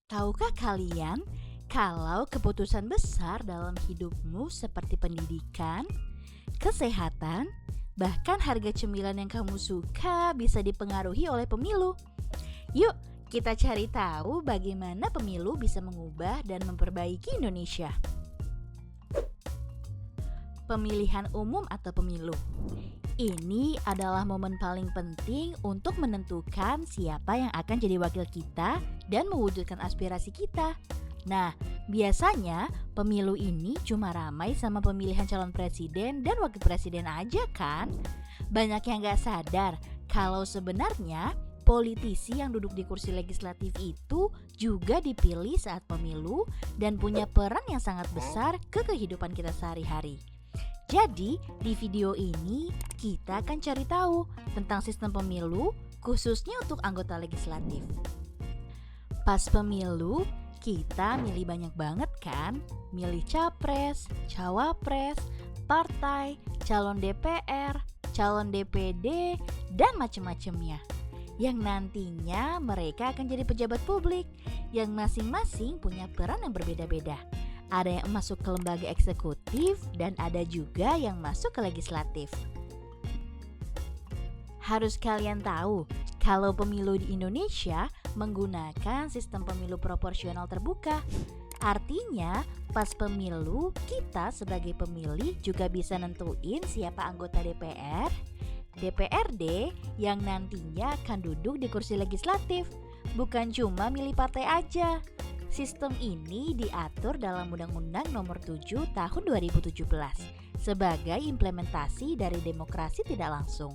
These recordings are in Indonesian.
Tahukah kalian kalau keputusan besar dalam hidupmu seperti pendidikan, kesehatan, bahkan harga cemilan yang kamu suka bisa dipengaruhi oleh pemilu? Yuk, kita cari tahu bagaimana pemilu bisa mengubah dan memperbaiki Indonesia. Pemilihan umum atau pemilu. Ini adalah momen paling penting untuk menentukan siapa yang akan jadi wakil kita dan mewujudkan aspirasi kita. Nah, biasanya pemilu ini cuma ramai sama pemilihan calon presiden dan wakil presiden aja kan? Banyak yang gak sadar kalau sebenarnya politisi yang duduk di kursi legislatif itu juga dipilih saat pemilu dan punya peran yang sangat besar ke kehidupan kita sehari-hari. Jadi, di video ini kita akan cari tahu tentang sistem pemilu khususnya untuk anggota legislatif. Pas pemilu, kita milih banyak banget kan? Milih capres, cawapres, partai, calon DPR, calon DPD, dan macam-macamnya. Yang nantinya mereka akan jadi pejabat publik yang masing-masing punya peran yang berbeda-beda. Ada yang masuk ke lembaga eksekutif dan ada juga yang masuk ke legislatif. Harus kalian tahu, kalau pemilu di Indonesia menggunakan sistem pemilu proporsional terbuka. Artinya, pas pemilu, kita sebagai pemilih juga bisa nentuin siapa anggota DPR, DPRD yang nantinya akan duduk di kursi legislatif. Bukan cuma milih partai aja. Sistem ini diatur dalam Undang-Undang Nomor 7 Tahun 2017 sebagai implementasi dari demokrasi tidak langsung.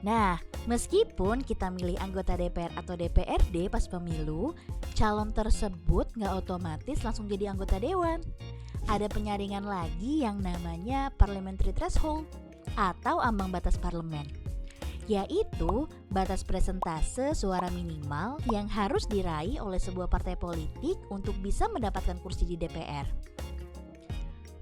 Nah, meskipun kita milih anggota DPR atau DPRD pas pemilu, calon tersebut nggak otomatis langsung jadi anggota dewan. Ada penyaringan lagi yang namanya parliamentary threshold atau ambang batas parlemen, yaitu batas presentase suara minimal yang harus diraih oleh sebuah partai politik untuk bisa mendapatkan kursi di DPR.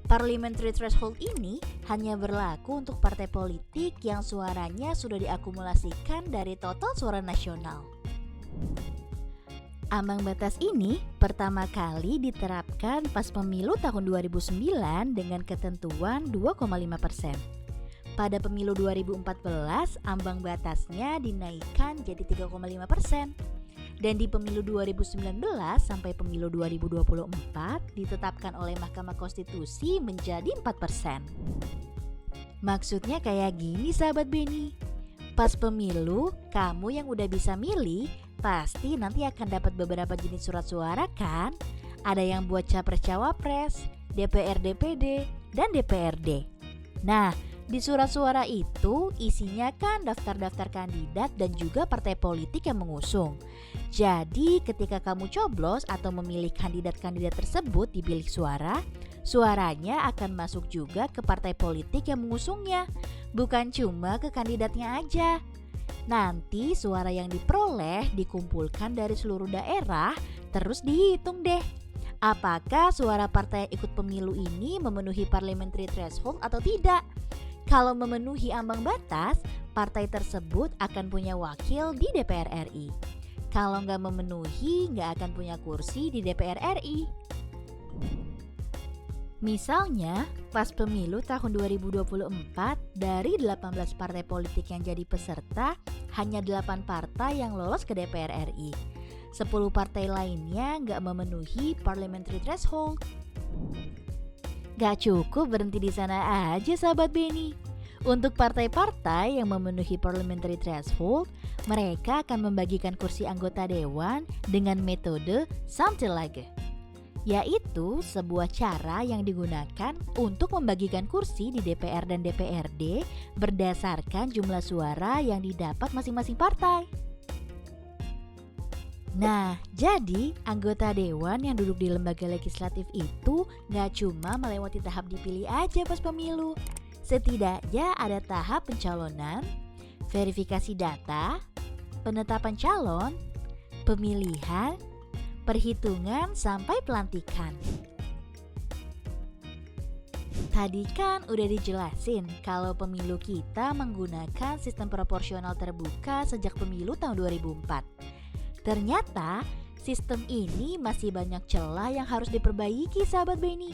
Parliamentary threshold ini hanya berlaku untuk partai politik yang suaranya sudah diakumulasikan dari total suara nasional. Ambang batas ini pertama kali diterapkan pas pemilu tahun 2009 dengan ketentuan 2,5%. Pada pemilu 2014, ambang batasnya dinaikkan jadi 3,5%. Dan di pemilu 2019 sampai pemilu 2024 ditetapkan oleh Mahkamah Konstitusi menjadi 4%. Maksudnya kayak gini sahabat Beni. Pas pemilu, kamu yang udah bisa milih, pasti nanti akan dapat beberapa jenis surat suara kan? Ada yang buat capres-cawapres, DPR DPD, dan DPRD. Nah, di surat suara itu isinya kan daftar-daftar kandidat dan juga partai politik yang mengusung. Jadi ketika kamu coblos atau memilih kandidat-kandidat tersebut di bilik suara, suaranya akan masuk juga ke partai politik yang mengusungnya, bukan cuma ke kandidatnya aja. Nanti suara yang diperoleh dikumpulkan dari seluruh daerah, terus dihitung deh. Apakah suara partai yang ikut pemilu ini memenuhi parliamentary threshold atau tidak? Kalau memenuhi ambang batas, partai tersebut akan punya wakil di DPR RI. Kalau nggak memenuhi, nggak akan punya kursi di DPR RI. Misalnya, pas pemilu tahun 2024, dari 18 partai politik yang jadi peserta, hanya 8 partai yang lolos ke DPR RI. 10 partai lainnya nggak memenuhi parliamentary threshold. Gak cukup berhenti di sana aja sahabat Beni. Untuk partai-partai yang memenuhi parliamentary threshold, mereka akan membagikan kursi anggota dewan dengan metode Samtelage, yaitu sebuah cara yang digunakan untuk membagikan kursi di DPR dan DPRD berdasarkan jumlah suara yang didapat masing-masing partai. Nah, jadi anggota dewan yang duduk di lembaga legislatif itu gak cuma melewati tahap dipilih aja pas pemilu. Setidaknya ada tahap pencalonan, verifikasi data, penetapan calon, pemilihan, perhitungan, sampai pelantikan. Tadi kan udah dijelasin kalau pemilu kita menggunakan sistem proporsional terbuka sejak pemilu tahun 2004. Ternyata sistem ini masih banyak celah yang harus diperbaiki sahabat Beni,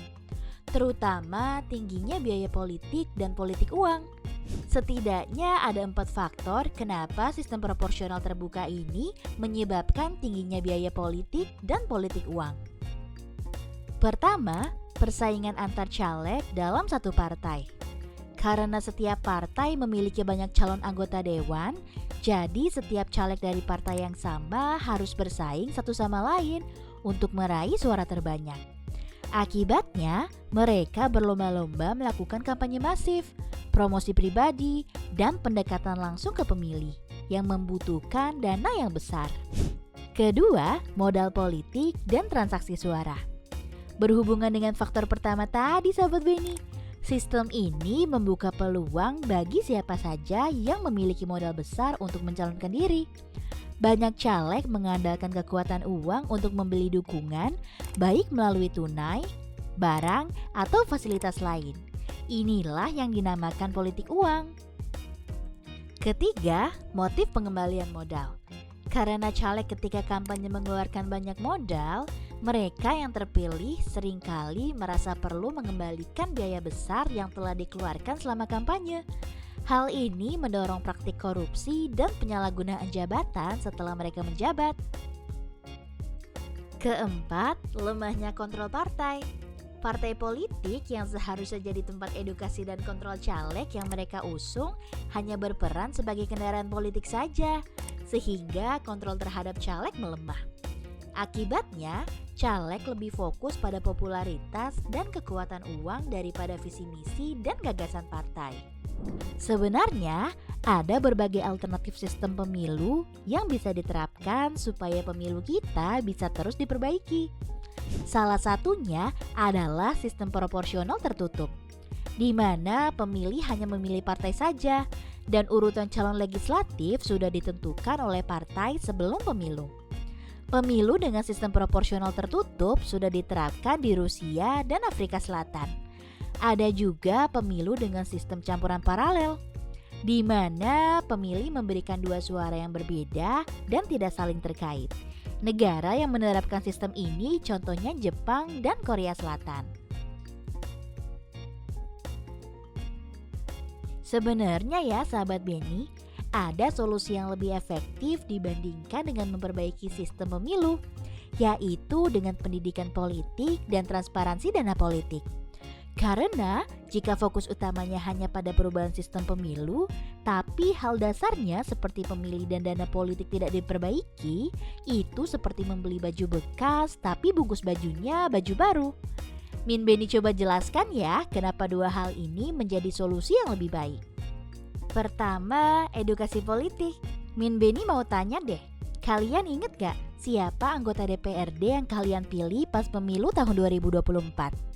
terutama tingginya biaya politik dan politik uang. Setidaknya ada 4 faktor kenapa sistem proporsional terbuka ini menyebabkan tingginya biaya politik dan politik uang. Pertama, persaingan antar caleg dalam satu partai. Karena setiap partai memiliki banyak calon anggota dewan, jadi setiap caleg dari partai yang sama harus bersaing satu sama lain untuk meraih suara terbanyak. Akibatnya, mereka berlomba-lomba melakukan kampanye masif, promosi pribadi, dan pendekatan langsung ke pemilih yang membutuhkan dana yang besar. Kedua, modal politik dan transaksi suara. Berhubungan dengan faktor pertama tadi sahabat Beni, sistem ini membuka peluang bagi siapa saja yang memiliki modal besar untuk mencalonkan diri. Banyak caleg mengandalkan kekuatan uang untuk membeli dukungan, baik melalui tunai, barang, atau fasilitas lain. Inilah yang dinamakan politik uang. Ketiga, motif pengembalian modal. Karena caleg ketika kampanye mengeluarkan banyak modal, mereka yang terpilih seringkali merasa perlu mengembalikan biaya besar yang telah dikeluarkan selama kampanye. Hal ini mendorong praktik korupsi dan penyalahgunaan jabatan setelah mereka menjabat. Keempat, lemahnya kontrol partai. Partai politik yang seharusnya jadi tempat edukasi dan kontrol caleg yang mereka usung hanya berperan sebagai kendaraan politik saja, sehingga kontrol terhadap caleg melemah. Akibatnya, caleg lebih fokus pada popularitas dan kekuatan uang daripada visi misi dan gagasan partai. Sebenarnya, ada berbagai alternatif sistem pemilu yang bisa diterapkan supaya pemilu kita bisa terus diperbaiki. Salah satunya adalah sistem proporsional tertutup, di mana pemilih hanya memilih partai saja dan urutan calon legislatif sudah ditentukan oleh partai sebelum pemilu. Pemilu dengan sistem proporsional tertutup sudah diterapkan di Rusia dan Afrika Selatan. Ada juga pemilu dengan sistem campuran paralel, di mana pemilih memberikan 2 suara yang berbeda dan tidak saling terkait. Negara yang menerapkan sistem ini contohnya Jepang dan Korea Selatan. Sebenarnya ya sahabat Beni, ada solusi yang lebih efektif dibandingkan dengan memperbaiki sistem pemilu, yaitu dengan pendidikan politik dan transparansi dana politik. Karena jika fokus utamanya hanya pada perubahan sistem pemilu, tapi hal dasarnya seperti pemilih dan dana politik tidak diperbaiki, itu seperti membeli baju bekas tapi bungkus bajunya baju baru. Min Beni coba jelaskan ya kenapa 2 hal ini menjadi solusi yang lebih baik. Pertama, edukasi politik. Min Beni mau tanya deh, kalian inget gak siapa anggota DPRD yang kalian pilih pas pemilu tahun 2024?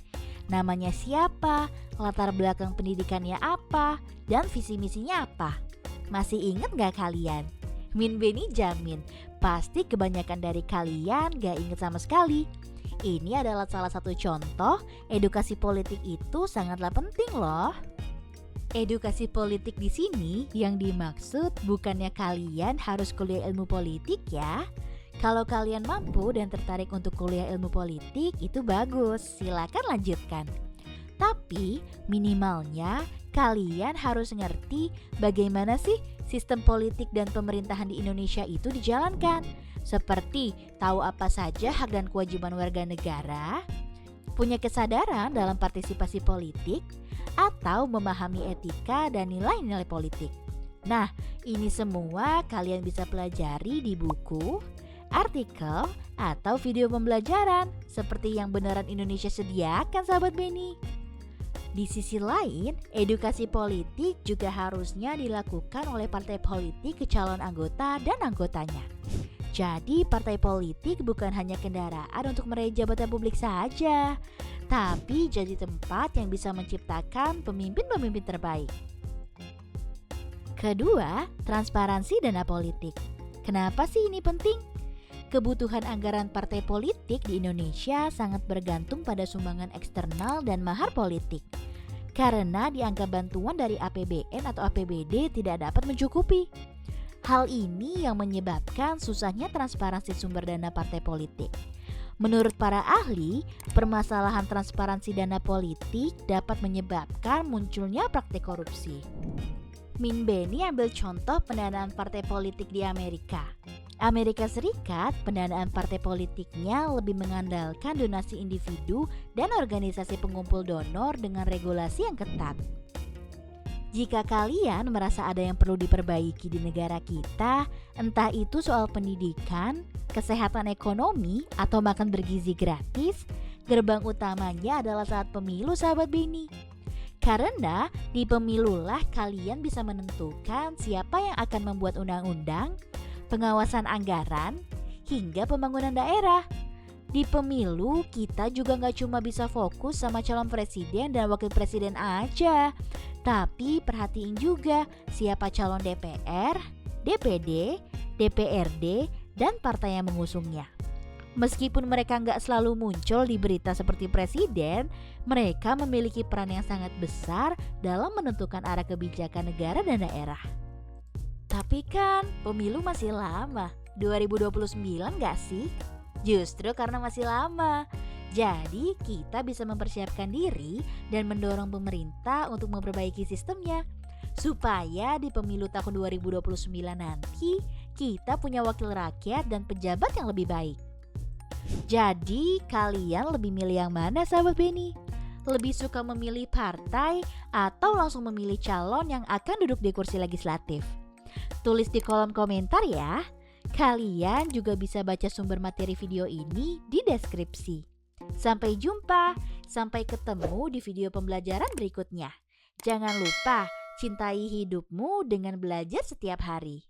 Namanya siapa, latar belakang pendidikannya apa, dan visi misinya apa? Masih inget gak kalian? Min Beni jamin, pasti kebanyakan dari kalian gak inget sama sekali. Ini adalah salah satu contoh edukasi politik itu sangatlah penting loh. Edukasi politik di sini yang dimaksud bukannya kalian harus kuliah ilmu politik ya. Kalau kalian mampu dan tertarik untuk kuliah ilmu politik itu bagus, silakan lanjutkan. Tapi minimalnya kalian harus ngerti bagaimana sih sistem politik dan pemerintahan di Indonesia itu dijalankan. Seperti tahu apa saja hak dan kewajiban warga negara, punya kesadaran dalam partisipasi politik, atau memahami etika dan nilai-nilai politik. Nah, ini semua kalian bisa pelajari di buku, artikel, atau video pembelajaran seperti yang Beneran Indonesia sediakan sahabat Beni. Di sisi lain, edukasi politik juga harusnya dilakukan oleh partai politik ke calon anggota dan anggotanya. Jadi partai politik bukan hanya kendaraan untuk meraih jabatan publik saja, tapi jadi tempat yang bisa menciptakan pemimpin-pemimpin terbaik. Kedua, transparansi dana politik. Kenapa sih ini penting? Kebutuhan anggaran partai politik di Indonesia sangat bergantung pada sumbangan eksternal dan mahar politik. Karena dianggap bantuan dari APBN atau APBD tidak dapat mencukupi. Hal ini yang menyebabkan susahnya transparansi sumber dana partai politik. Menurut para ahli, permasalahan transparansi dana politik dapat menyebabkan munculnya praktik korupsi. Min Beni ambil contoh pendanaan partai politik di Amerika. Amerika Serikat, pendanaan partai politiknya lebih mengandalkan donasi individu dan organisasi pengumpul donor dengan regulasi yang ketat. Jika kalian merasa ada yang perlu diperbaiki di negara kita, entah itu soal pendidikan, kesehatan ekonomi, atau makan bergizi gratis, gerbang utamanya adalah saat pemilu, sahabat Beni. Karena di pemilulah kalian bisa menentukan siapa yang akan membuat undang-undang, pengawasan anggaran, hingga pembangunan daerah. Di pemilu kita juga gak cuma bisa fokus sama calon presiden dan wakil presiden aja, tapi perhatiin juga siapa calon DPR, DPD, DPRD, dan partai yang mengusungnya. Meskipun mereka nggak selalu muncul di berita seperti presiden, mereka memiliki peran yang sangat besar dalam menentukan arah kebijakan negara dan daerah. Tapi kan pemilu masih lama, 2029 nggak sih? Justru karena masih lama, jadi kita bisa mempersiapkan diri dan mendorong pemerintah untuk memperbaiki sistemnya, supaya di pemilu tahun 2029 nanti kita punya wakil rakyat dan pejabat yang lebih baik. Jadi kalian lebih milih yang mana, sahabat Beni? Lebih suka memilih partai atau langsung memilih calon yang akan duduk di kursi legislatif? Tulis di kolom komentar ya. Kalian juga bisa baca sumber materi video ini di deskripsi. Sampai jumpa, sampai ketemu di video pembelajaran berikutnya. Jangan lupa cintai hidupmu dengan belajar setiap hari.